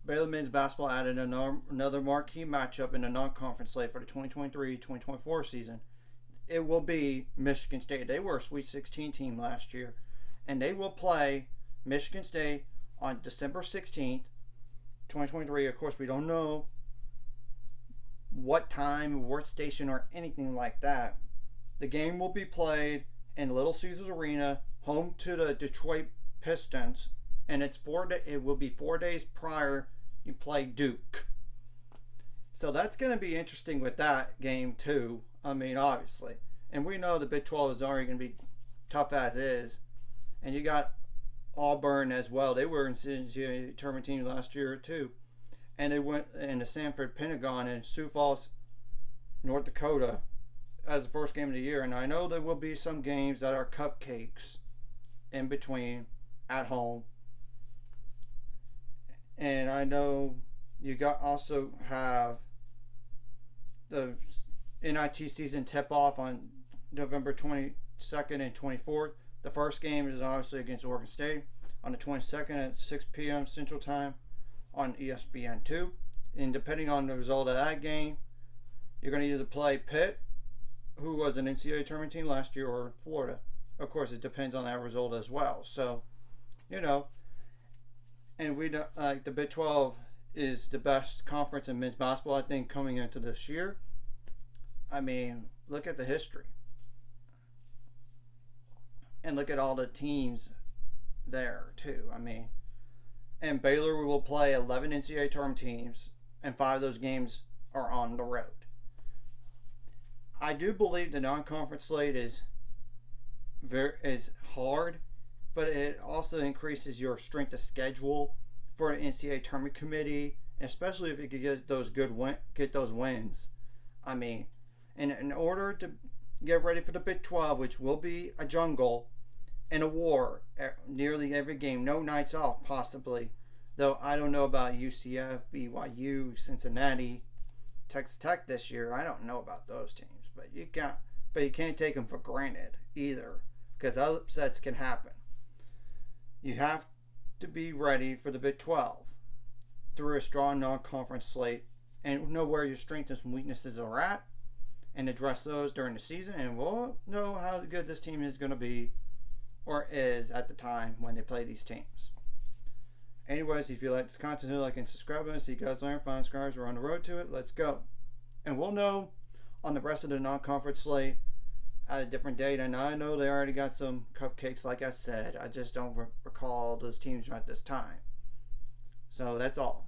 Baylor men's basketball added another marquee matchup in the non-conference slate for the 2023-2024 season. It will be Michigan State. They were a Sweet 16 team last year, and they will play Michigan State on December 16th, 2023. Of course, we don't know what time, what station, or anything like that. The game will be played in Little Caesars Arena, home to the Detroit Pistons, and it will be 4 days prior you play Duke. So that's going to be interesting with that game too. I mean, obviously, and we know the Big 12 is already going to be tough as is, and you got Auburn as well. They were in NCAA tournament team last year too, and they went in the Sanford Pentagon in Sioux Falls, North Dakota, as the first game of the year. And I know there will be some games that are cupcakes in between at home. And I know you also have the NIT season tip off on November 22nd and 24th. The first game is obviously against Oregon State on the 22nd at 6 p.m. Central Time on ESPN2. And depending on the result of that game, you're going to either play Pitt, who was an NCAA tournament team last year, or Florida. Of course, it depends on that result as well. So, and we don't, the Big 12 is the best conference in men's basketball, I think, coming into this year. I mean, look at the history. And look at all the teams there, too. I mean, and Baylor will play 11 NCAA tournament teams, and 5 of those games are on the road. I do believe the non-conference slate is hard, but it also increases your strength of schedule for an NCAA tournament committee, especially if you could get those wins. I mean, in order to get ready for the Big 12, which will be a jungle and a war nearly every game, no nights off possibly. Though I don't know about UCF, BYU, Cincinnati, Texas Tech this year. I don't know about those teams, but you can't take them for granted either, because upsets can happen. You have to be ready for the Big 12 through a strong non-conference slate and know where your strengths and weaknesses are at and address those during the season, and we'll know how good this team is going to be or is at the time when they play these teams. Anyways, if you like this content, like and subscribe and see you guys learn, find subscribers. We're on the road to it. Let's go. And we'll know on the rest of the non-conference slate at a different date. And I know they already got some cupcakes, like I said. I just don't recall those teams at this time. So that's all.